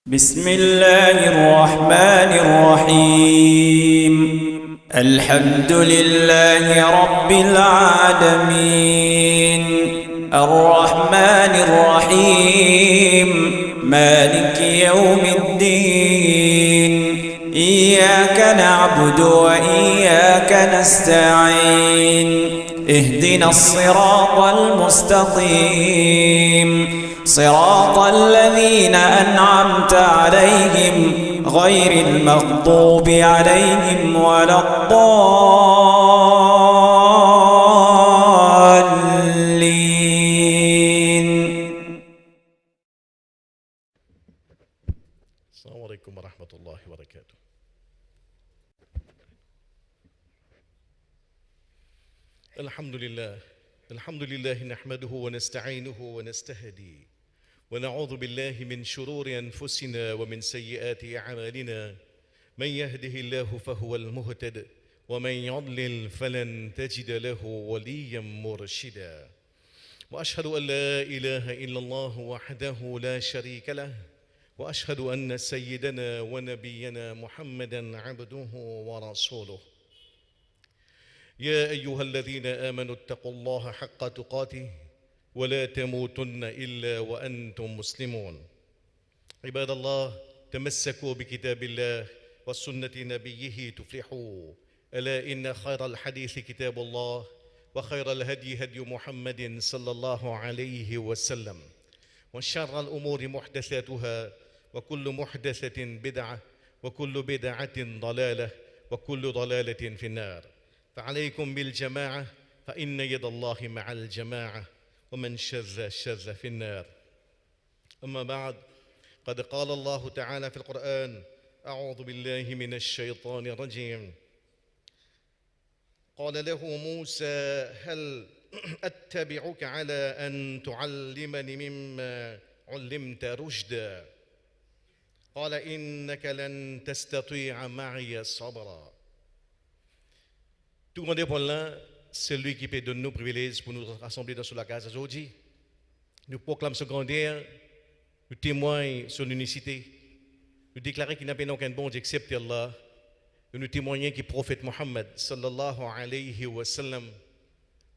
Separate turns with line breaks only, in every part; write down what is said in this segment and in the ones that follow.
بسم الله الرحمن الرحيم الحمد لله رب العالمين الرحمن الرحيم مالك يوم الدين إياك نعبد وإياك نستعين اهدنا الصراط المستقيم صراط الذين أنعمت عليهم غير المغضوب عليهم ولا الضالين.
السلام عليكم ورحمة الله وبركاته. الحمد لله نحمده ونستعينه ونستهديه ونعوذ بالله من شرور أنفسنا ومن سيئات أعمالنا. من يهده الله فهو المهتد ومن يضلل فلن تجد له وليا مرشدا. وأشهد أن لا إله إلا الله وحده لا شريك له وأشهد أن سيدنا ونبينا محمدا عبده ورسوله. يا أيها الذين آمنوا اتقوا الله حق تقاته ولا تموتن إلا وأنتم مسلمون. عباد الله، تمسكوا بكتاب الله وسنة نبيه تفلحوا. ألا إن خير الحديث كتاب الله وخير الهدي هدي محمد صلى الله عليه وسلم وشر الأمور محدثاتها وكل محدثة بدعة وكل بدعة ضلالة وكل ضلالة في النار. فعليكم بالجماعة فإن يد الله مع الجماعة ومن شذ شذ في النار. أما بعد، قد قال الله تعالى في القرآن: أعوذ بالله من الشيطان الرجيم. قال له موسى: هل أتبعك على أن تعلمني مما علمت رشدا؟ قال إنك لن تستطيع معي صبرا. Tout le monde est pour là, c'est lui qui peut donner nos privilèges pour nous rassembler dans la case aujourd'hui. Nous proclamons ce grandeur, nous témoignons son unicité, nous déclarons qu'il n'y a pas aucun bon Dieu excepté Allah, et nous témoignons que le prophète Mohammed sallallahu alayhi wa sallam,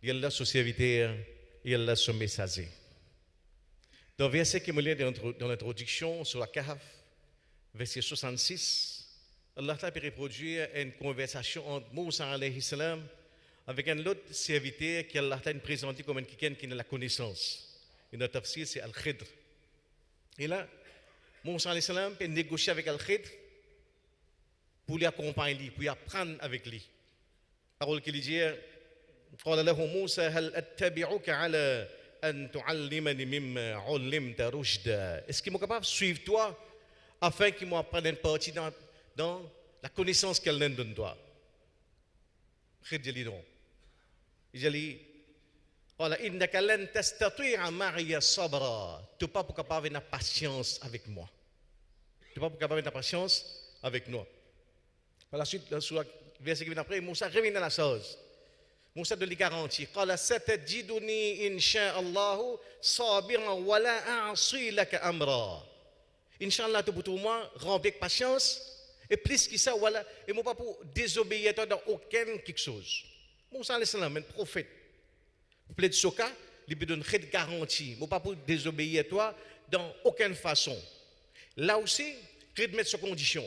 il est là son serviteur, il est là son messager. Dans le verset qui me lit dans l'introduction sur la Kahf, verset 66, Allah a pu reproduire une conversation entre Moussa alayhi salam avec un autre serviteur qui Allah a présenté comme quelqu'un qui a la connaissance. Et notre tafsir, c'est Al-Khidr. Et là, Moussa alayhi salam peut négocier avec Al-Khidr pour l'accompagner, pour apprendre avec lui. Parole qui dit: قال له موسى هل أتبعك على أن تعلمني مما علمت رشدا. Est-ce qu'il est capable de suivre toi afin qu'il m'apprenne une partie dans la connaissance qu'elle donne de toi? Khidr dit non. Il dit: قال إنك لن تستطيع معي صبرا. Tu n'es pas capable d'avoir patience avec moi. Tu n'es pas capable d'avoir patience avec nous. Par la suite, sur le verset qui vient après, Moussa revient dans la chose. Moussa de lui garantit: قال ستجدني إن شاء الله صابرا ولا أعصي لك أمرا. Inch'Allah, tu pour moi remplir de patience. Et plus que ça, voilà, et moi pas pour désobéir dans aucun quelque chose. Moussa alayhi salam, un prophète, plaide soka, il peut donner une garantie. Moi pas pour désobéir toi dans aucune façon. Là aussi, il peut mettre sur condition.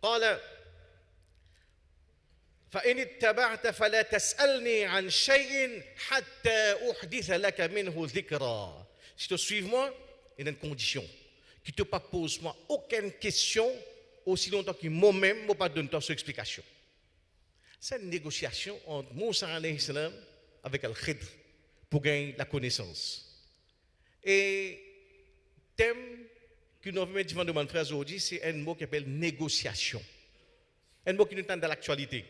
قال فإن اتبعت فلا تسألني عن شيء حتى أحدث لك منه ذكرا. Si tu suis moi, il y a une condition. Qui ne te pas pose moi aucune question aussi longtemps que moi-même ne pas donner cette explication. C'est une négociation entre Moussa alayhi salam avec Al-Khidr pour gagner la connaissance. Et le thème que nous avons mis devant mon frère aujourd'hui, c'est un mot qui s'appelle négociation. Un mot qui nous tente dans l'actualité.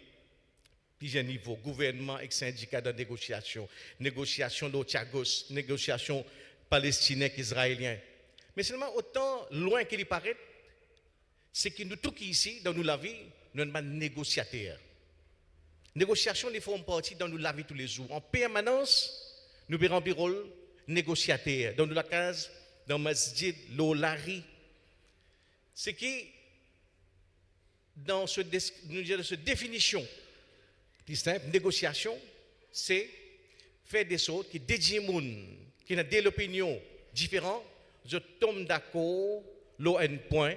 Plusieurs niveaux, gouvernement et syndicats de négociation, négociation d'Otiagos, négociation palestinienne israélienne. Mais seulement autant loin qu'il y paraît, c'est que nous tous ici, dans la vie, nous sommes négociateurs. Négociation, ils font partie dans la vie tous les jours. En permanence, nous avons un rôle négociateur. Dans la case, dans le masjid, l'olari, c'est que dans cette définition distincte, négociation, c'est faire des choses qui dédient moun, qui ont des opinions différentes, je tombe d'accord, l'eau un point,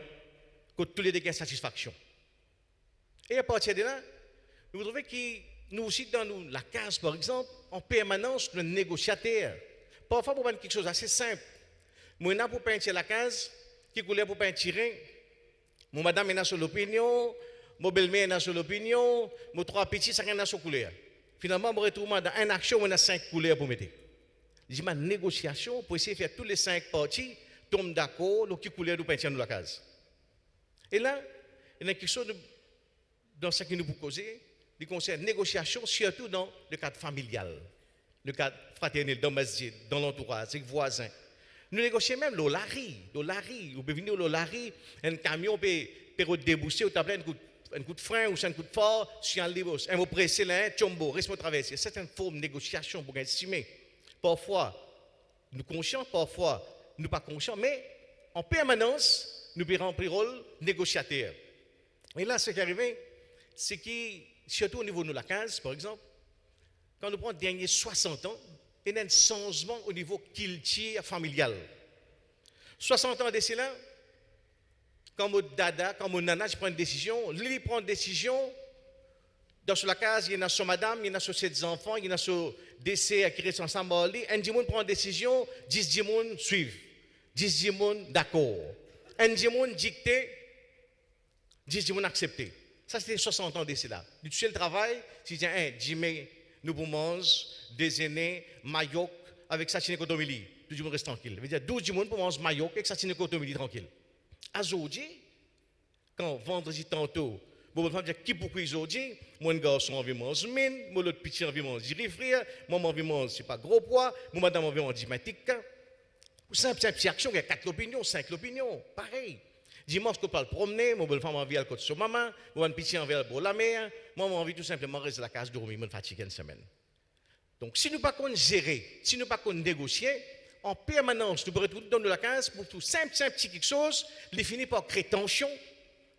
que tous les deux ont satisfaction. Et à partir de là, nous trouvons que nous aussi, dans la case, par exemple, en permanence, nous négociateurs. Parfois, pour faire quelque chose d'assez simple, moi, je pour peintir la case, qui coulait pour peintir, mon madame est sur l'opinion, mon belle-mère est sur l'opinion, mon trois petits, ça est sur couleur. Finalement, je retrouve dans une action, on a 5 couleurs pour mettre. J'ai ma négociation pour essayer de faire tous les 5 parties, tomber d'accord, qui couleur nous peintir dans la case. Et là, il y a quelque chose dans ce qui nous peut causer, qui concerne négociation, surtout dans le cadre familial, le cadre fraternel, dans le masjid, dans l'entourage, avec les voisins. Nous négocions même l'olari. Vous pouvez venir au l'olari, un camion peut débousser, ou t'appeler un coup de frein ou un coup de fort, sur un livre, un mot pressé, un chombo, reste traverser. C'est une forme de négociation pour estimer. Parfois, nous conscients, parfois, nous pas conscients, mais en permanence, nous pouvons remplir le rôle négociateur. Et là, ce qui est arrivé, c'est que, surtout au niveau de la case, par exemple, quand nous prenons les derniers 60 ans, il y a un changement au niveau culture familial. 60 ans de cela, quand mon dada, quand mon nana, je prends une décision, lui prend une décision, dans la case, il y en a son madame, il y en a sur ses enfants, il y en a sur décès qui restent ensemble, un dimoun prend une décision, 10 dimoun suivent, 10 dimoun d'accord, un dimoun dicté, 10 dimoun accepté. Ça, c'était 60 ans de cela. Du tout le travail, si tu as un Jimé, nous pouvons manger, déjeuner, maillot, avec Satine Kotomili. Tout le monde reste tranquille. Ça veut dire 12 personnes pour manger maillot avec Satine Kotomili tranquille. Aujourd'hui, quand vendredi tantôt, bon, je vais dire qui pour aujourd'hui, mon garçon a envie de manger mine, mon autre petit a envie de manger rifrière, moi envie de manger, c'est pas gros poids, mon madame a envie de manger matique. Simple action, il y a 4 opinions, 5 opinions, pareil. Dimanche, je parle promener, mon belle-femme a envie d'aller côté sur maman, mon petit a envie d'aller pour la mer, moi j'ai envie tout simplement de rester à la case dormir, je me fatigue une semaine. Donc, si nous ne pouvons pas gérer, si nous ne pouvons pas négocier, en permanence, nous pourrons retrouver dans la case pour tout simple petit quelque chose, les finir par créer tension,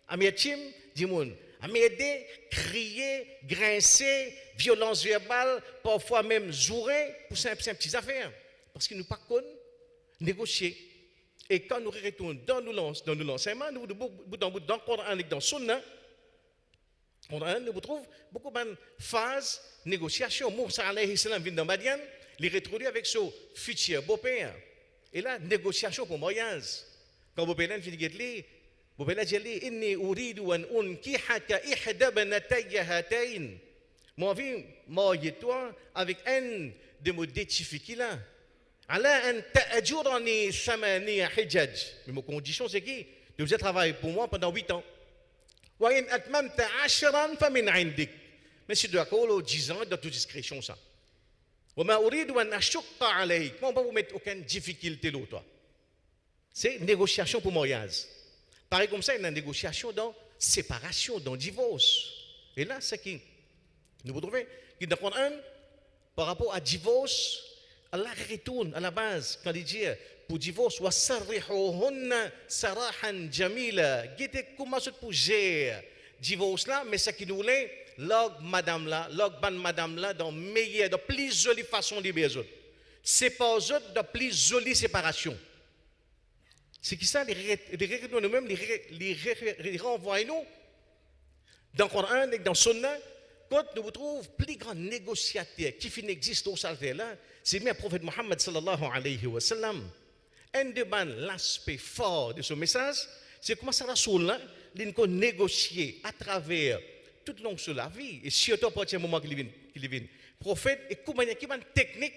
à mes team, dis-moi, à m'aider, crier, grincer, violence verbale, parfois même jouer, pour simple petites affaires. Parce que nous ne pouvons pas négocier. Et quand nous retournons dans l'enseignement, nous dans le Coran et dans le Sunna, nous retrouvons beaucoup de phases de négociation. Moussa alayhi salam vient dans Madian, il retrouve avec son futur beau-père. Et là, négociation pour mariage. Quand beau-père finit de lire, beau-père dit inni uridu an unkihaka ihda banatayya hatayn. Moi envie marier toi avec un de mes détifs là. Ala an ta'ajurani thamaniya hijaj. Mais ma condition c'est que tu devais travailler pour moi pendant 8 ans. Wa in atmamta 10 famin 'indik. Mais si tu dois coller 10 ans dans toute discrétion ça. Wa ma uridu an ashqa alayk. Moi on pas vous mettre aucune difficulté là toi. C'est négociation pour mariage. Pareil comme ça, il y a une négociation dans séparation, dans divorce. Et là, c'est qui nous retrouvons qui dans le Coran, par rapport à divorce, Allah retourne à la base quand il dit pour divorce, wa sarrihuhunna sarahan jamila. Guette comment ça pour gérer divorce là, mais c'est qui nous voulait log madame là dans meilleure, dans plus jolie façon de baiser. C'est pas autres dans plus jolie séparation. C'est qui ça, les nous-mêmes, les renvoient nous dans le Coran et dans le Sunna. Quand nous retrouvons plus grand négociateur qui n'existe au salaire là, c'est bien le prophète Mohammed sallallahu alayhi wa sallam. Un de l'aspect fort de ce message, c'est comment ça Rasoul là, il a négocié à travers toute longue sur la vie, et surtout à partir du moment qu'il vient. Prophète, et comment il y a une technique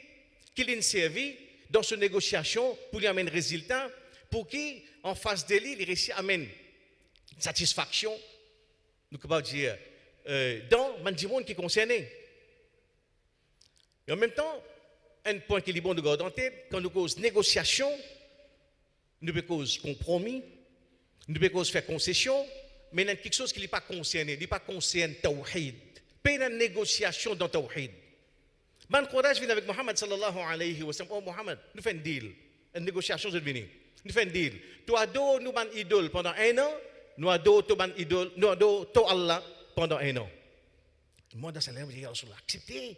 qu'il a servi dans cette négociation pour lui amener résultat. Pour qui, en face de lui, il réussit à amener satisfaction, nous pouvons dire, dans le monde qui est concerné. Et en même temps, un point qui est bon de garder en tête, quand nous causons négociation, nous pouvons causer compromis, nous pouvons faire concession, mais il y a quelque chose qui n'est pas concerné, il n'est pas concerné Tawhid. Pas une négociation dans Tawhid. Ban Quraysh vient avec Mohammed sallallahu alayhi wa sallam. Oh Mohammed, nous faisons un deal, une négociation de venir. Nous faisons un deal. Toi, ado, nous ban idole pendant 1 an. Nous ado, tu ban idole, nous ado, tu Allah pendant 1 an. Moi, dans ce cas-là, je dis, accepté.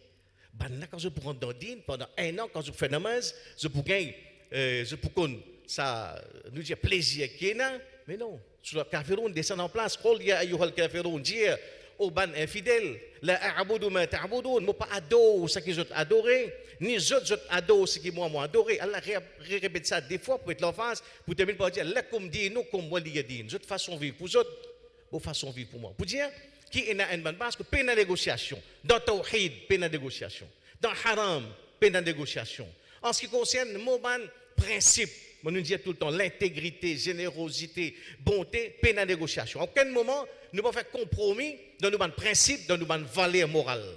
Ban là, quand je pour rentrer dans le din, pendant 1 an, quand je fais namaz, je pour gagner, je pour qu'on, ça, nous dire plaisir qui est là. Mais non. Sur le kafiroun descend en place. Qul ya ayyuhal kafiroun, dire aux ban infidèles, la a'budu ma ta'budun, moi pas adore ce que je adoré, ni je adore ce que moi adoré. Allah répète ça des fois pour être l'enfance, pour terminer par dire lakum dinukum waliya din. Votre façon de vivre pour autres, votre façon de vivre pour moi. Pour dire qui est une bonne base que peine de négociation. Dans tawhid, peine de négociation. Dans haram, peine de négociation. En ce qui concerne mon ban principe, on nous dit tout le temps l'intégrité, générosité, bonté, peine de négociation. À aucun moment, nous ne pouvons pas faire compromis dans nos principes, dans nos valeurs morales.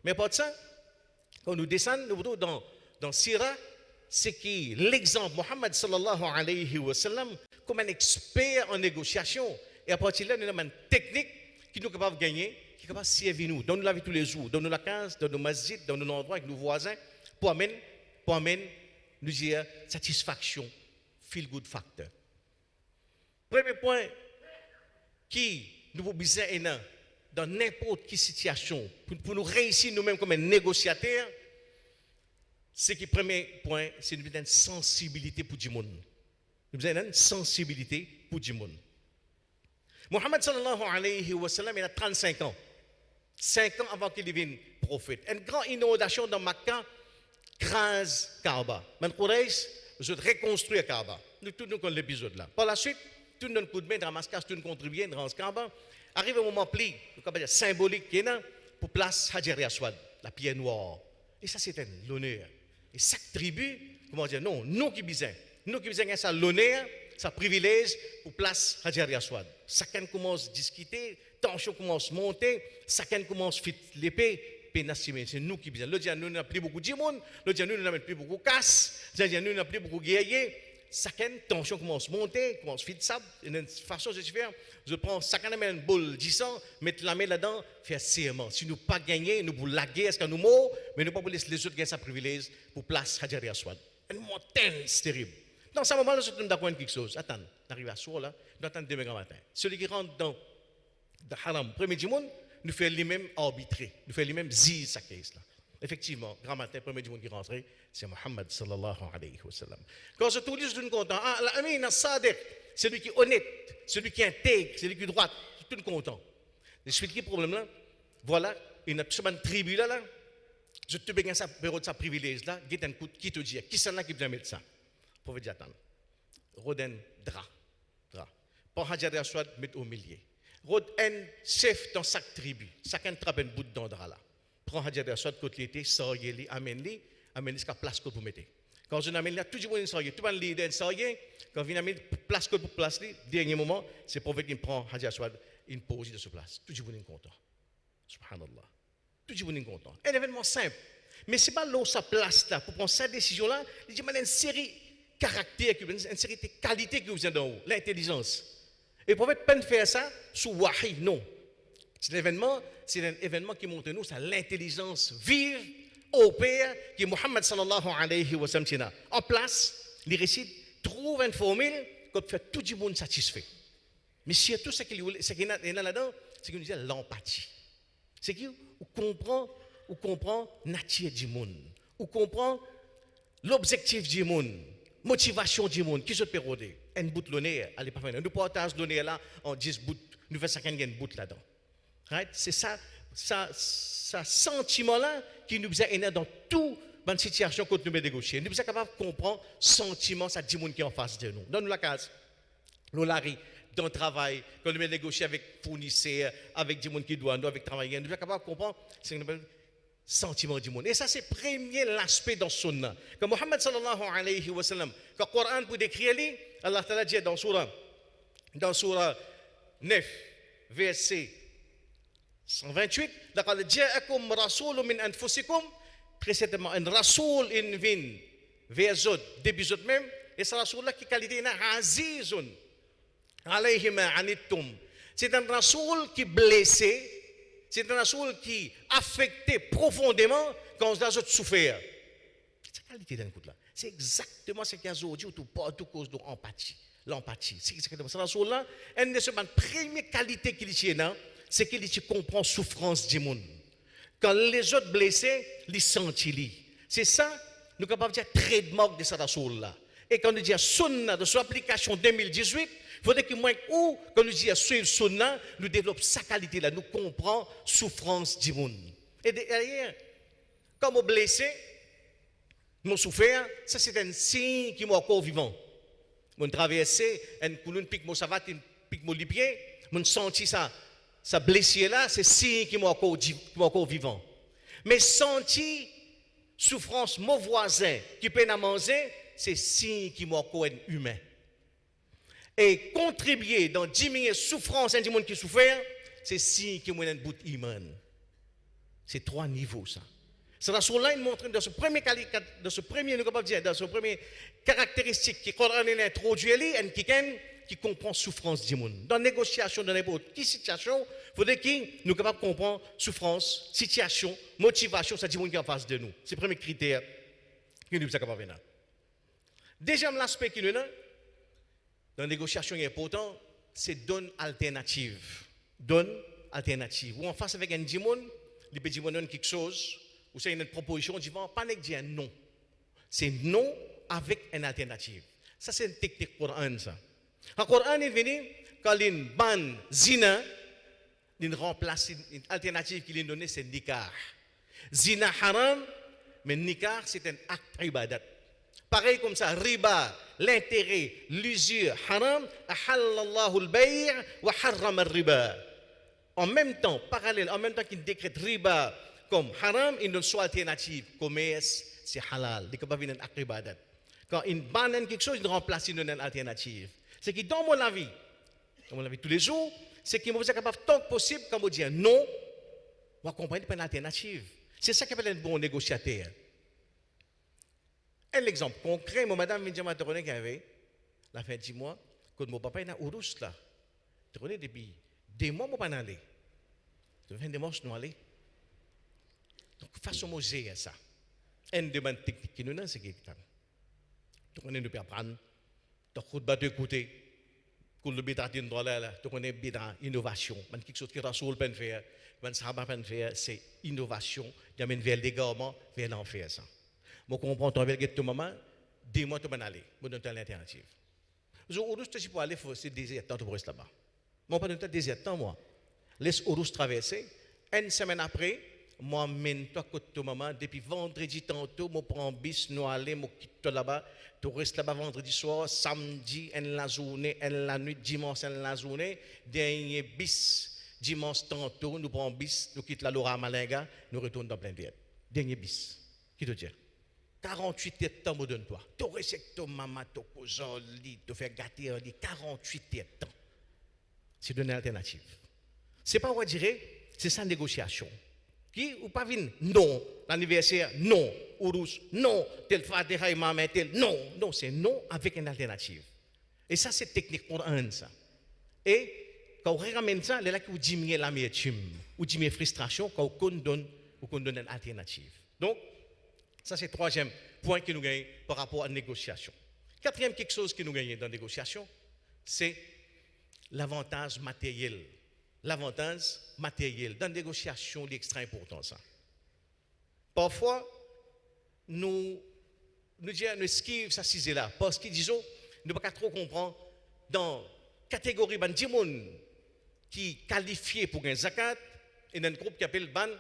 Mais pas de ça, quand nous descendons, nous voulons dans Sira, c'est qui l'exemple, Mohammed sallallahu alayhi wa sallam, comme un expert en négociation. Et à partir de là, nous avons une technique qui nous est capable de gagner, qui est capable de servir nous. Dans nous la vie tous les jours, dans nos vacances, dans nos masjids, dans nos endroits avec nos voisins, pour amener nous dire satisfaction, feel good factor. Premier point qui nous besoin dans n'importe quelle situation pour nous réussir nous-mêmes comme un négociateur, c'est que premier point, c'est une sensibilité pour du monde. Nous avons une sensibilité pour du monde. Mohammed sallallahu alayhi wa sallam, il a 35 ans. 5 ans avant qu'il devienne prophète. Une grande inondation dans Makkah crase Kaaba. Maintenant, Quraysh, je reconstruis Kaaba. Nous tout nous connaissons l'épisode là. Par la suite, tout notre coup de main, Damascus, tout nous contribue dans Kaaba. Arrive un moment pli, symbolique qui est là, pour place Hajar Aswad, la pierre noire. Et ça, c'est un l'honneur. Et chaque tribu, comment dire, non, nous qui besoin ça l'honneur, ça privilège pour place Hajar Aswad. Chacun commence à discuter, tension commence à monter, chacun commence à faire l'épée. C'est nous qui besoin. Le dia nous n'avons plus beaucoup de monde, le dia nous n'avons plus beaucoup de casse, le dia nous n'avons plus beaucoup de guerriers. Chacun tension commence à monter, commence à faire de sable. Une façon de faire, je prends chacun une boule 10 ans, mettre la main là-dedans, faire serment. Si nous pas gagner, nous pour la guerre, est-ce que nous mourons, mais nous pas pour laisser les autres gagner sa privilège pour place Hajar Aswad. Une montagne, c'est terrible. Dans ce moment-là, je suis d'accord avec quelque chose. Attends, on arrive à soir là, nous attendons demain matin. Celui qui rentre dans le haram, premier du monde, nous faisons lui-même arbitrer, nous faisons lui-même ziz sa caisse là. Effectivement, grand matin, premier du monde qui rentre, c'est Mohammed sallallahu alayhi wa sallam. Quand je tout dis, je suis content. Ah, l'ami, Nassadir, celui qui est honnête, celui qui est intègre, celui qui est droit, je suis content. Je suis qui problème là? Voilà, une tribu là, je te bénis sa période, sa privilège là, qui te dit, qui c'est là qui vient mettre ça? Prophète Jatan, Roden, drap. Pour Hajar Aswad, mettre au milieu. Un chef dans chaque tribu, chacun trappe un bout de drap là. Prends Hajar Aswad côté l'été, sort-les, amène-les jusqu'à place que vous mettez. Quand je n'amène là, tout le monde sort, tout le monde leader sort, quand vous amène place que pour place, dernier moment, c'est le prophète qui prend Hajar Aswad, il pose de ce place. Tout le monde est content. Subhanallah. Tout le monde est content. Un événement simple. Mais ce n'est pas là où sa place là, pour prendre cette décision là, il dit, une série de caractères, une série de qualités qui vous viennent d'en haut, l'intelligence. Et le prophète peine faire ça sous wahi, non. C'est un événement qui montre nous, c'est l'intelligence vive, au Père, qui est Mohammed sallallahu alayhi wa sallam. En place, les récits trouvent une formule qui fait tout le monde satisfait. Mais surtout, ce qu'il y a là-dedans, c'est qu'il nous dit l'empathie. C'est qu'il comprend la nature du monde, ou comprend l'objectif du monde. Motivation du monde, qui se peut roder. Un bout de l'honneur, allez pas faire. Nous partageons l'honneur là en 10 bouts, nous faisons chacun un bout là-dedans. Right? C'est ça sentiment là qui nous a dans toute bonne situation que nous négocier. Nous sommes capables de comprendre sentiment, ça dit monde qui est en face de nous. Dans la case, nous l'arri, dans le travail, quand nous négocier avec fournisseurs, avec des gens qui doivent, avec travailleurs, nous sommes capables de comprendre ce qu'on sentiment du monde. Et ça, c'est le premier aspect dans le sunna. Quand Mohammed sallallahu alayhi wa sallam, quand le Coran pour décrire lui, Allah Ta'ala dit dans surah 9, verset 128, لقد جاءكم رسول من أنفسكم, précédemment un rasoul in vin vers eux, début eux même, et ce rasoul là qui qualité na azizun alayhi ma anittum. C'est un rasoul qui blessé. C'est un rasoul qui affecté profondément quand les autres souffrent. C'est la qualité d'un coup là. C'est exactement ce qu'il y a aujourd'hui, tout cause de empathie. L'empathie. C'est exactement ça. Là, une de la première qualité qu'il y a, c'est qu'il comprend la souffrance du monde. Quand les autres blessés, ils sentent. C'est ça, nous sommes capables de dire trademark de cette là. Et quand nous disons sunna de son application 2018, il faudrait que moi, ou quand nous disons suivre sunna, nous développons sa qualité là, nous comprenons la souffrance du monde. Et derrière, comme blessé, nous souffert, ça c'est un signe qui est encore vivant. Mon traversé, un colonne pique mon savate, pique mon lipier, mon senti ça blessure là, c'est signe qui est encore vivant. Mais senti souffrance mon voisin qui peine à manger, c'est signe qui est encore humain. Et contribuer dans diminuer souffrance d'un monde qui souffre, c'est signe qui est un bout humain. C'est 3 niveaux ça. C'est dans ce là il montre dans ce premier caractéristique qui Coran introduit et qui comprend souffrance du monde. Dans la négociation de n'importe quelle situation, il faudrait que nous soyons capables de comprendre souffrance, situation, motivation, c'est du monde qui est en face de nous. C'est le premier critère que nous sommes capables de faire. Deuxième aspect qui nous dans la négociation important, c'est donne alternative. Donne alternative. Ou en face avec un monde, il peut dire quelque chose, ou c'est une proposition, il ne pas dire non. C'est non avec une alternative. Ça, c'est une technique Coran, ça. En Coran, il vient quand il ban zina, il remplace une alternative qu'il a donnée, c'est nikah. Zina haram, mais nikah, c'est un acte ibadat. Pareil comme ça, riba, l'intérêt, l'usure, haram, ahallallahu al-bay' wa harram al-riba. En même temps, parallèle, en même temps qu'il décrète riba comme haram, il donne soit alternative, commerce, c'est halal. Il ne peut pas venir un acte ibadat. Quand il banne quelque chose, il remplace une alternative. C'est que dans mon avis tous les jours, c'est qu'il est capable tant que possible, quand on dit non, on va comprendre une alternative. C'est ça qu'appelle un bon négociateur. Un exemple concret, mon madame vient de dire qu'il y avait, la fin du mois, quand mon papa est dans Ourous là, tu connais depuis 2 mois, mon papa n'allait. Tu fais 2 mois, je n'allais. Donc, façon de gérer ça. Une demande technique qui nous donne, c'est que tu connais, nous pouvons apprendre. Tu as écouter. Quand le bid'a dit là, tu connais bid'a, innovation. Man quelque chose que Rasoul peut faire, man Sahaba peut faire, c'est innovation. Il amène vers l'égarement, vers l'enfer ça. Moi comprends ton avec ton maman, 2 mois tu vas aller, moi donne l'alternative. Je Ourous tu peux aller c'est désert temps tu rester là-bas. Moi pas donne désert temps moi. Laisse Ourous traverser, une semaine après moi mène toi côté ton maman depuis vendredi tantôt moi prends bis nous aller moi quitte toi là-bas tu restes là-bas vendredi soir samedi en la journée en la nuit dimanche en la journée dernier bis dimanche tantôt nous prends bis nous quitte la Laura Malinga nous retourne dans plein de dernier bis qui te dit 48 heures de temps me donne-toi tu restes ton maman ton cousin lit te faire gâter 48 heures de temps c'est donner alternative c'est pas on dirait c'est ça négociation. Qui ou pas vin non l'anniversaire non Ourous non tel Fatiha imam tel non c'est non avec une alternative et ça c'est technique pour un ça et quand on ramène ça là qui vous diminue l'amertume ou diminue frustration quand on donne une alternative donc ça c'est 3e point que nous gagnons par rapport à la négociation. 4e quelque chose que nous gagnons dans la négociation c'est l'avantage matériel. L'avantage matériel. Dans la négociation, c'est extrêmement important ça. Parfois, nous esquivons ça c'est là parce que disons, nous ne pouvons pas trop comprendre dans la catégorie de gens qui qualifiés pour gagner zakat et dans un groupe qui appelle ban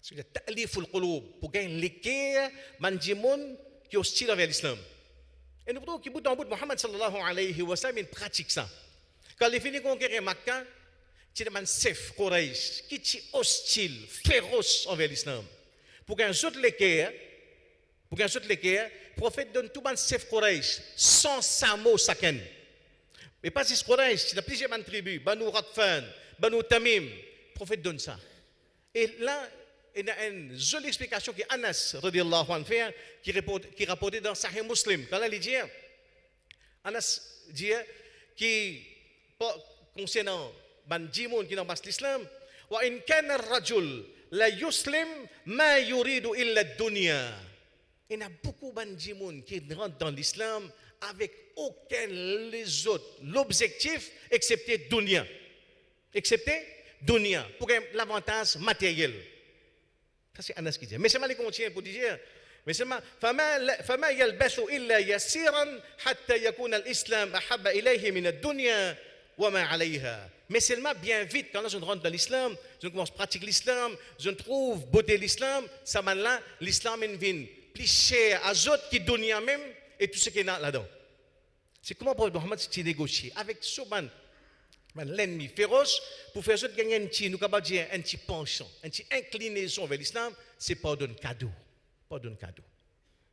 c'est le ta'liful qulub pour gagner l'équerre de gens qui sont hostiles envers l'islam. Et nous voulons que bout en bout Muhammad sallallahu alayhi wa sallam il pratique ça. Quand il finit de conquérir Makkah, c'est un chef Quraysh qui est hostile, féroce envers l'islam. Pour qu'un autre l'équerre, le prophète donne tout le chef Quraysh sans samo saken. Mais pas si Quraysh, il y a plusieurs tribus, Banu Radfan, Banu Tamim, le prophète donne ça. Et là, il y a une jolie explication que Anas radiyallahu anhu fait, qui rapportait dans Sahih Muslim. Quand il dit, Anas dit qui concernant ban jimoun qui n'embrasse l'islam wa in kana ar-rajul la yuslim ma yuridu illa ad-dunya Il y a beaucoup de gens qui rentrent dans l'islam avec aucun les autres l'objectif excepté dunya. Excepté dunya, pour l'avantage matériel. Ça c'est Anas qui dit. Mais c'est mal continue pour dire mais c'est فما يلبث إلا يسيرا حتى يكون الإسلام أحب إليه من الدنيا وما عليها. Mais seulement bien vite, quand je rentre dans l'islam, je commence à pratiquer l'islam, je trouve beauté l'islam, ça m'a là, l'islam vient plus cher à autres qui dunya même et tout ce qui est là-dedans. C'est comment pour Mohammed s'est négocié avec Souban, l'ennemi féroce, pour faire ça gagner un petit, nous capable dire un petit penchant, un petit inclinaison vers l'islam, c'est pardon cadeau. Pardon cadeau.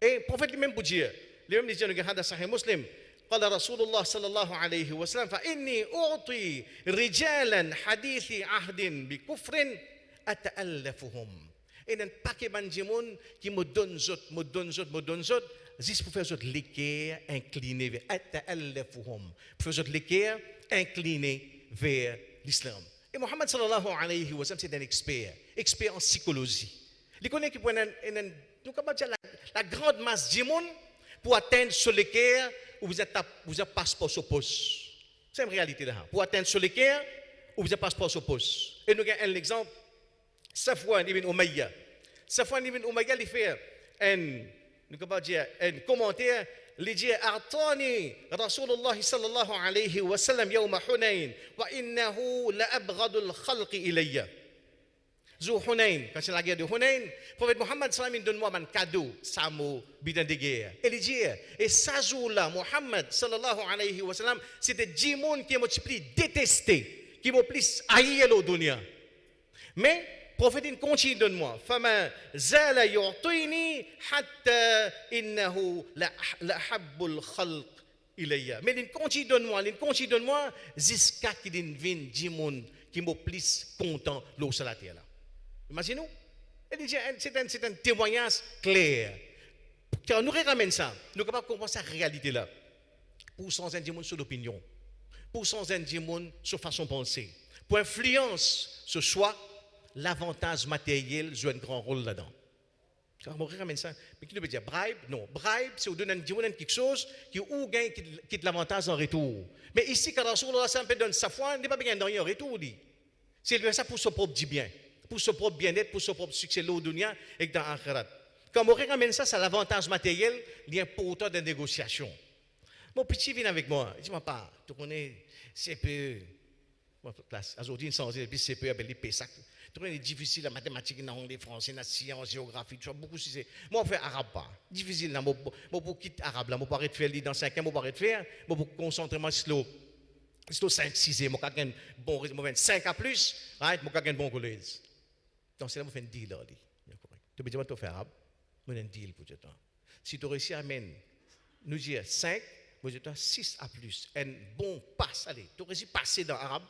Et le prophète lui-même pour dire, lui-même dit dans le hadith sahih muslim, قال رسول الله صلى الله عليه وسلم فإني أعطي رجالا حديث عهد بكفر أتألفهم. Et un paquet de monde qui me donne zot, juste pour faire zot l'équerre incliné vers أتألفهم, pour faire zot l'équerre incliné vers l'islam. Et Mohammed sallallahu alayhi wa sallam c'est un expert en psychologie. Il connaît qui prend nous capable dire la grande masse du monde pour atteindre sur l'équerre où vous êtes passeport sur poste. C'est une réalité là. Pour atteindre sur l'équerre où vous êtes passeport sur poste. Et nous avons un exemple. Safwan ibn Umayya. Safwan ibn Umayya il fait un commentaire. Il dit أعطاني رسول الله صلى الله عليه وسلم يوم حنين وإنه لأبغض الخلق إلي. Zou Hunayn, quand c'est la guerre de Hunayn, le prophète Mohammed sallam donne-moi un cadeau, Samo, bidan de guerre. Et il dit, et ça jour-là, Mohammed sallallahu alayhi wa sallam, c'était 10 personnes qui m'ont plus détesté, qui m'ont plus haï au dunya. Mais, le prophète continue donne-moi, فَمَا زَالَ يُعْطِيني حَتَّى إِنَّهُ لَحَبُّ الْخَلْقِ إِلَيَّ. Mais il continue donne-moi, jusqu'à qu'il vienne 10 personnes qui m'ont plus content l'eau sur la terre là. Imaginez-nous. C'est un témoignage clair. Quand nous ramènons ça, nous sommes capables de comprendre cette réalité-là. Pour sans un démon sur l'opinion, pour sans un démon sur façon de penser, pour influence ce choix, l'avantage matériel joue un grand rôle là-dedans. Quand on ramène ça, mais qui nous veut dire bribe? Non, bribe, c'est où donner un démon quelque chose qui ou gagne qui de l'avantage en retour. Mais ici, quand Rasulullah peut donner sa foi, il n'est pas bien gagné en retour. C'est lui ça pour son propre bien. Pour son propre bien-être, pour son propre succès là au dunya et dans l'akhirat. Quand on ramène ça, c'est l'avantage matériel, il y a important de négociation. Mon petit vient avec moi, il dit, moi pas, tu connais CPE, classe, aujourd'hui, sans dire, puis CPE, appelle les PESAC. Tu connais, c'est difficile, la mathématique, l'anglais, français, la science, géographie, tu vois, beaucoup, c'est. Moi, on fait arabe pas. Difficile, là, moi, pour quitter arabe, là, moi, pour arrêter de faire, dans 5 ans, moi, pour arrêter de faire, moi, pour concentrer, moi, sur le 5, 6, moi, j'ai un bon résultat, 5 à plus, moi, j'ai un bon collège. Donc, c'est là que je fais un deal. Tu peux dire, tu fais arabe, je fais un deal pour toi. Si tu réussis à nous dire 5, je dis 6 à plus. Un bon passe, allez, tu réussis à passer dans l'arabe,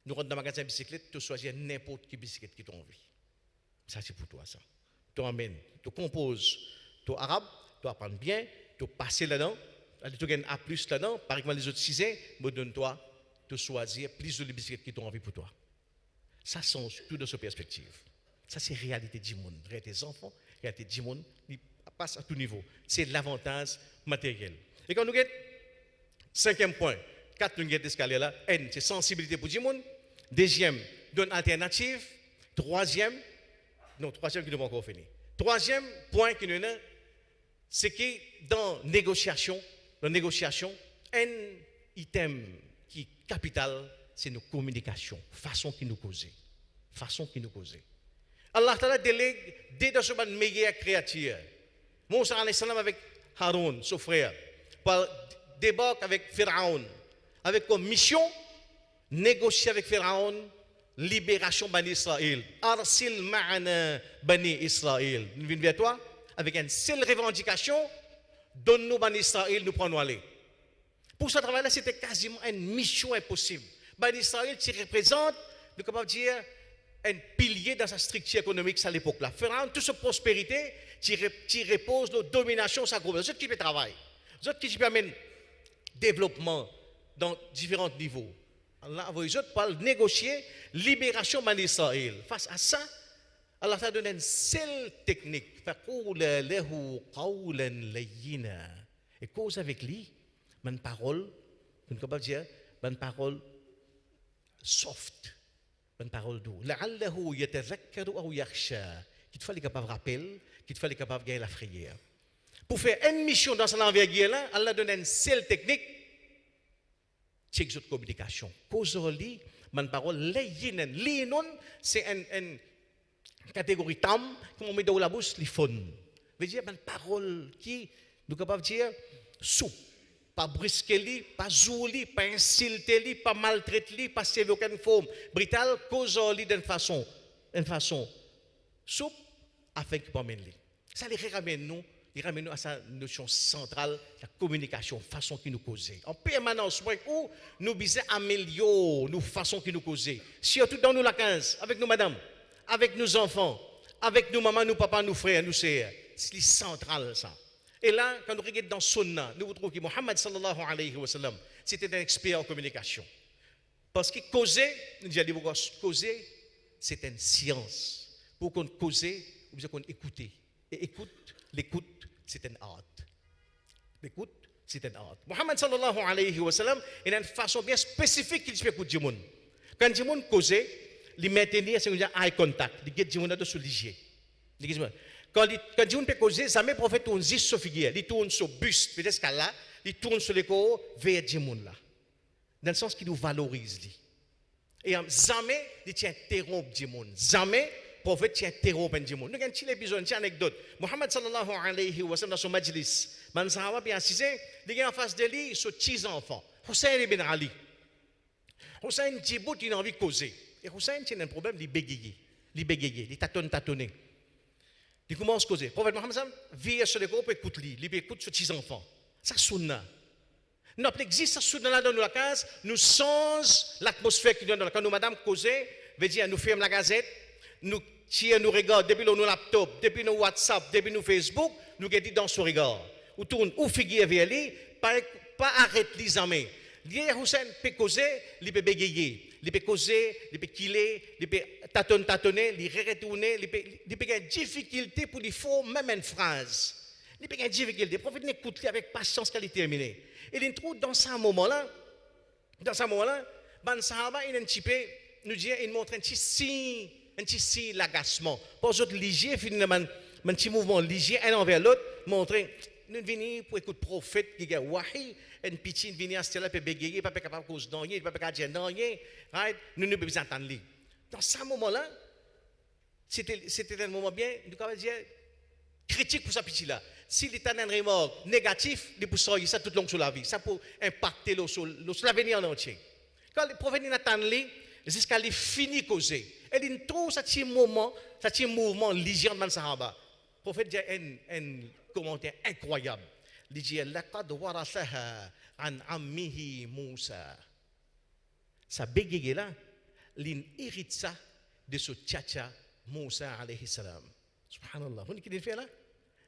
nous rentrons dans le magasin de bicyclette, tu choisis n'importe quelle bicyclette qui t'as envie. Ça, c'est pour toi, ça. Tu emmènes, tu composes ton arabe, tu apprends bien, tu passes là-dedans, tu gagnes A plus là-dedans, par exemple, les autres 6 ans, me donne-toi, tu choisis plus de bicyclettes qui t'ont envie pour toi. Ça change tout dans cette perspective. Ça, c'est la réalité du monde. La réalité des enfants, la réalité du monde, il passe à tout niveau. C'est l'avantage matériel. Et quand nous avons 5e point, 4 nous avons d'escalier là, N, c'est sensibilité pour du monde. 2e, donne alternative. 3e, non, 3e qui nous va encore finir. 3e point qui nous a, c'est que dans négociation, un item qui est capital, c'est nos communications, façon qui nous cause. Allah Ta'ala délègue dès dans ce meilleure créature. Moussa alayhi salam avec Haroun, son frère, débarque avec Pharaon, avec comme mission, négocier avec Pharaon, libération Bani Israël. Arsil ma'ana Bani Israël. Nous venons vers toi avec une seule revendication, donne-nous Bani Israël, nous prenons aller. Pour ce travail-là, c'était quasiment une mission impossible. Bani Israël, qui représente, nous sommes capables de dire, un pilier dans sa structure économique à l'époque-là. Pharaon, toute sa prospérité, qui repose la domination de sa groupe. C'est qui peut travailler. C'est qui permet développement dans différents niveaux. Allah a envoyé les autres pour négocier libération Bani Israël. Face à ça, Allah t'a donné une seule technique. فَقُولَ لَهُ قَوْلًا لَيِّنًا. Et cause avec lui, une parole, vous ne pouvez pas dire, une parole soft, une parole douce. لَعَلَّهُ يَتَذَكَّرُ أَوْ يَخْشَى. Qu'il te fallait capable de rappeler, qu'il te fallait capable de gagner la frayeur. Pour faire une mission dans cette envergure-là, Allah donne une seule technique, c'est de communication. Cause lui, une parole layyinan. Linon, c'est une catégorie tam, comme on met dans la bouche, les fun. Veut dire une parole qui, nous capables de dire, souple, pas brusquer, pas zouli, pas insulter, pas maltraiter, pas sévère aucune forme. Brital, cause lui d'une façon souple, afin qu'il puisse mener. Ça les ramène nous. Il ramène nous à sa notion centrale, la communication, façon qui nous cause. En permanence, où nous bisons améliorer nos façons qui nous causent. Surtout dans nous la 15, avec nos madames, avec nos enfants, avec nos mamans, nos papas, nos frères, nos sœurs. C'est central ça. Et là, quand nous regardons dans Sunna, nous retrouvons que Muhammad sallallahu alayhi wa sallam, c'était un expert en communication. Parce que causer, nous disons causer, c'est une science. Pour qu'on cause, nous besoin qu'on écoute. Et l'écoute, c'est un art. L'écoute, c'est un art. Muhammad sallallahu alayhi wa sallam, il a une façon bien spécifique qu'il peut écouter du monde. Quand du monde cause, il maintenir c'est eye contact, il get du monde sur l'IG. Quand du monde peut causer, ça met prophète tourne juste sur figure, il tourne sur buste, peut-être là, il tourne sur les corps vers du monde là. Dans le sens qu'il nous valorise. Et jamais il tient interrompre du monde. Jamais prophète tient interrompre du monde. Nous avons un petit épisode, une petite anecdote. Muhammad sallallahu alayhi wa sallam dans son majlis, man sahaba bien assisé, il a en face de lui ce petit enfant, Hussein ibn Ali. Hussein dit bout il a envie de causer. Et Hussein tient un problème, il bégaye, il tâtonne. Il commence à causer. Prophète Muhammad sallam vient sur le corps pour écouter lui, il écoute ce petit enfant. Ça sunna. Non, il existe ça sunna dans la case, nous change l'atmosphère qui donne dans la case. Nous madame causer, veut dire nous ferme la gazette. Nous tirons nos regards depuis nos laptops, depuis nos WhatsApp, depuis nos Facebook, nous regardons dans ce regard. Ou tourne ou figure vers lui, pas arrête les amis. Lié Hussein peut causer, il peut bégayer, il peut causer, il peut killer, il peut tâtonner, il peut retourner, il peut avoir une difficulté pour lui faire même une phrase. Il peut avoir une difficulté. Le prophète n'écoute avec patience qu'elle est terminée. Et il trouve dans ce moment-là, Ben Sahaba, il a un petit peu, nous dit, il montre un petit signe l'agacement. Pour autres, léger, finalement, un petit mouvement léger, un envers l'autre, montrer, nous venons pour écouter le prophète qui a wahi, une petite venir à ce là pour bégayer, pas capable de cause d'enrien, pas capable de dire rien, right? Nous ne pouvons pas entendre lui. Dans ce moment-là, c'était un moment bien, nous pouvons dire, critique pour sa petite là. S'il est un remords négatif, il peut sortir ça tout le long sur la vie. Ça peut impacter sur l'avenir en entier. Quand le prophète n'attend lui, jusqu'à lui finir causer. Et il trouve ce petit mouvement léger dans le Sahaba. Le prophète dit un commentaire incroyable. Il dit laqad warathaha an ammihi Moussa. Ça bégaye là, il hérite ça de ce tchatcha Moussa alayhi salam. Subhanallah. Vous voyez ce qu'il fait là?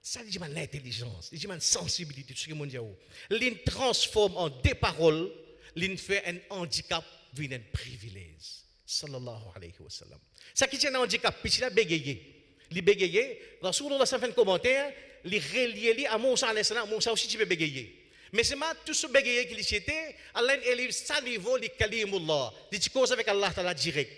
Ça dit l'intelligence, il dit la sensibilité, tout ce que mon Dieu. Il transforme en des paroles, il fait un handicap, un privilège. Sallallahu alayhi wa sallam. Ça qui tient un handicap, puis il a bégayé. Il bégayé, Rasulullah ça fait un commentaire, il relié à Moussa alayhi salam, Moussa aussi tu peux bégayer. Mais c'est pas tout ce bégayé qu'il était, Allah élève sa niveau, il kalimullah, il dit cause avec Allah Ta'ala direct.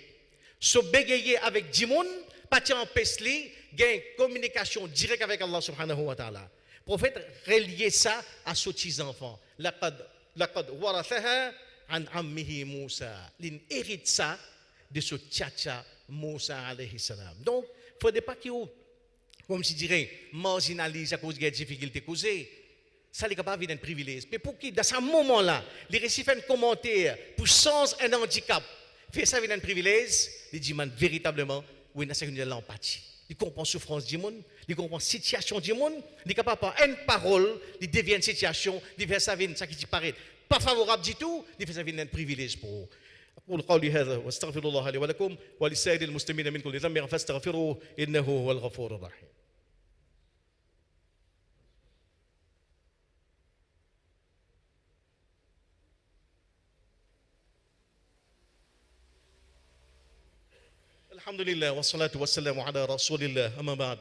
Ce bégayé avec Dimoun, pas en pesli, gain communication directe avec Allah subhanahu wa ta'ala. Le prophète relié ça à ce petit enfant. Laqad warathaha an ammihi Moussa. Il hérite ça de ce tchatcha Moussa alayhi salam. Donc, il ne faudrait pas qu'il comme je dirais, marginalise à cause des difficultés causées. Ça n'est pas un privilège. Mais pour qui, dans ce moment-là, il récite un commentaire pour changer un handicap, fait ça avec un privilège, il dit véritablement, oui, c'est une l'empathie. Il comprend la souffrance du monde, il comprend la situation du monde, il est capable par une parole, il devient une situation, il fait ça avec ça qui paraît pas favorable du tout, il fait ça avec un privilège pour vous. أقول قولي هذا واستغفر الله لي ولكم ولسائر المسلمين من كل ذنب فاستغفروه إنه هو الغفور الرحيم. Alhamdulillah, wa salatu wa salam ala rasulillah, amma ba'd.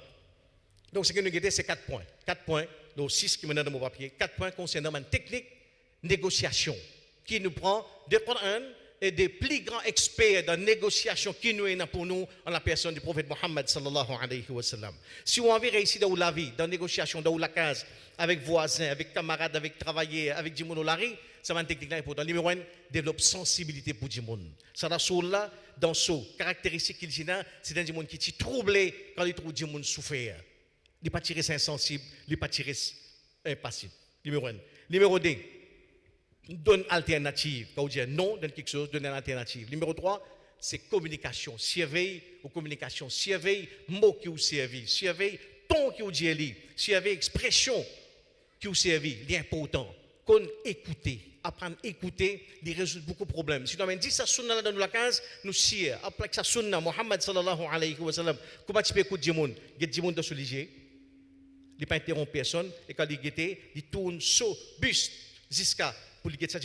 Donc, ce que nous guettons, c'est 4 points. 4 points, donc 6 qui menent dans mon papier. 4 points concernant une technique négociation qui nous prend des Coran et des plus grands experts dans la négociation qui nous est pour nous en la personne du prophète Mohammed sallallahu alayhi wa sallam. Si on veut réussir dans la vie, dans la négociation, dans la case, avec voisins, avec camarades, avec travailleurs, avec du monde lari, ça va une technique importante. Numéro 1, développe sensibilité pour du monde. Ça la là dans ce caractéristique qu'il a, c'est un monde qui est troublé quand il trouve du monde souffert. Il n'est pas tiré insensible, il n'est pas tiré impassible. Numéro 1. Numéro 2, donne alternative. Quand on dit non, donne quelque chose, donne une alternative. Numéro 3, c'est communication. Surveille ou communication. Surveille mot qui vous servi. Surveille ton qui vous dit. Surveille expression qui vous servi. L'important. Qu'on écoute. Apprendre à écouter, il résout beaucoup de problèmes. Si on dit ça sunna dans la case, nous sier. Après que ça sunna, Muhammad sallallahu alayhi wa sallam, comment tu peux écouter du monde? Il y a du monde dans ce ligier. Il ne pas interrompre personne. Et quand il guette, il tourne sur buste jusqu'à pour lui guetter ça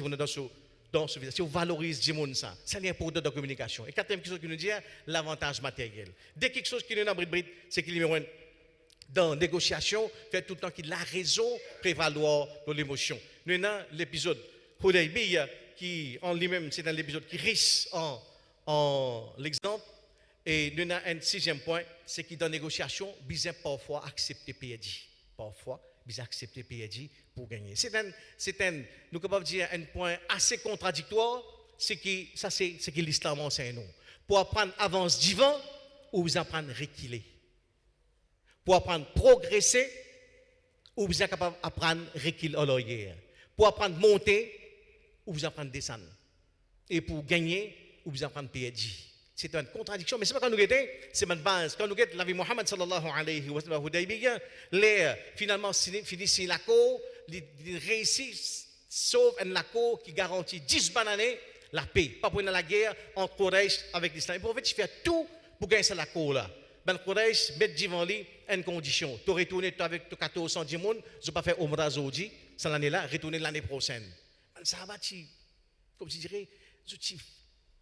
dans ce visage. Si on valorise du monde ça, c'est important dans la communication. Et quatrième chose qui nous dit, l'avantage matériel. Dès quelque chose qui nous est dans le c'est qu'il numéro 1. Dans la négociation, fait tout le temps que la raison prévaloir de l'émotion. Nous avons l'épisode Hudaybiyah qui en lui-même, c'est un épisode qui riche en l'exemple. Et nous avons un 6e point, c'est que dans la négociation, besoin parfois accepter PAD. Parfois, besoin accepter PAD pour gagner. C'est un, nous pouvons dire un point assez contradictoire, c'est que l'islam enseigne nous. Pour apprendre avance divin ou vous apprendre reculer. Pour apprendre progresser ou vous êtes capable d'apprendre reculer en l'arrière. Pour apprendre monter ou vous apprendre descendre. Et pour gagner ou vous apprendre PAD. C'est une contradiction, mais c'est pas quand nous guettons, c'est une base. Quand nous guettons la vie de Muhammad sallallahu alayhi wa sallam, l'air finalement finit la cour, il réussit, sauve un accord qui garantit 10 bananes la paix. Pas pour la guerre entre Quraysh avec l'islam. Le prophète fait tout pour gagner cette accord là. Ben Quraysh met devant lui une condition. Tu retournes avec 1400 personnes, je ne pas faire Omra aujourd'hui, cette année-là, retourner l'année prochaine. Ça va, comme je dirais,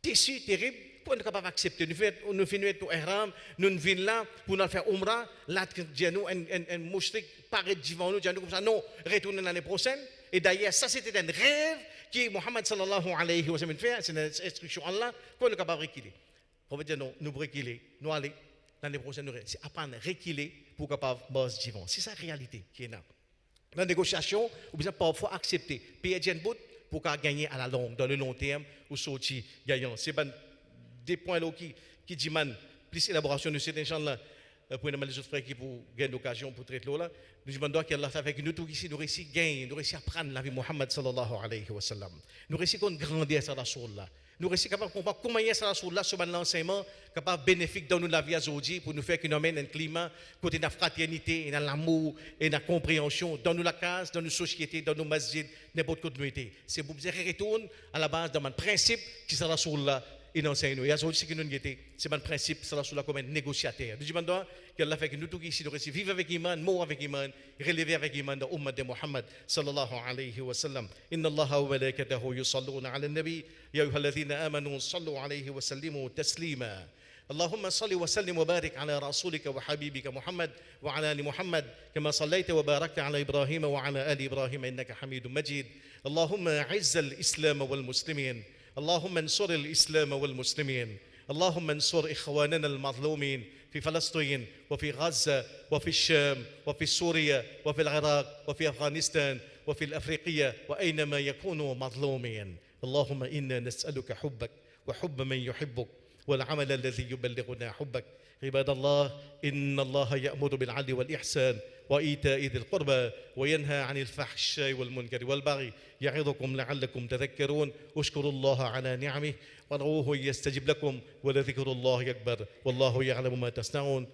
déçu, terrible, pour ne pas accepter. Nous finissons tout ihram, nous venons là pour nous faire Omra, là, nous, un mouchrik paraît devant nous, comme ça, non, retourner l'année prochaine. Et d'ailleurs, ça c'était un rêve que Muhammad sallallahu alayhi wa sallam fait, c'est une instruction Allah, pour ne pas reculer. On va dire non, nous reculer, nous aller. L'année prochaine, c'est apprendre à reculer pour capable base divin. C'est ça la réalité qui est là. Dans la négociation, vous besoin parfois accepter, payer un bout pour gagner à la longue, dans le long terme, ou sortir gagnant. C'est des points là qui demandent plus d'élaboration de ces gens-là pour les autres frères qui pour gagner l'occasion pour traiter là. Nous demandons qu'Allah avec nous tous ici, nous réussissons à gagner, nous réussissons à prendre la vie de Muhammad sallallahu alayhi wa sallam. Nous réussissons à grandir sur la chose là. Nous restons capables de comprendre comment il y a ça sur l'enseignement capable bénéfique dans la vie aujourd'hui pour nous faire qu'il amène un climat côté de la fraternité, de l'amour et de la compréhension dans la case, dans nos sociétés, dans nos masjids, n'importe quoi de nous été. C'est pour vous retourner à la base d'un principe qui sera sur là et enseigne nous. Et aujourd'hui, ce que nous avons c'est un principe qui sera sur là comme un négociateur. Nous demandons qu'Allah fait que nous tous ici, nous réussissons vivre avec iman, mourir avec iman, relever avec iman dans l'umma de Muhammad sallallahu alayhi wa sallam. Inna Allah wa malaikatahu yusalluna ala nabi ya ayyuhalladhina amanu sallu alayhi wa sallimu taslima. اللهم صل وسلم وبارك على رسولك وحبيبك محمد وعلى ال محمد كما صليت وباركت على ابراهيم وعلى ال ابراهيم انك حميد مجيد اللهم اعز الاسلام والمسلمين اللهم انصر الاسلام والمسلمين اللهم انصر اخواننا المظلومين في فلسطين وفي غزه وفي الشام وفي سوريا وفي العراق وفي افغانستان وفي الافريقيه واينما يكونوا مظلومين اللهم انا نسالك حبك وحب من يحبك والعمل الذي يبلغنا حبك عباد الله إن الله يأمر بالعدل والإحسان وإيتاء ذي القربى وينهى عن الفحشاء والمنكر والبغي يعظكم لعلكم تذكرون اشكروا الله على نعمه وادعوه يستجب لكم ولذكر الله أكبر والله يعلم ما تصنعون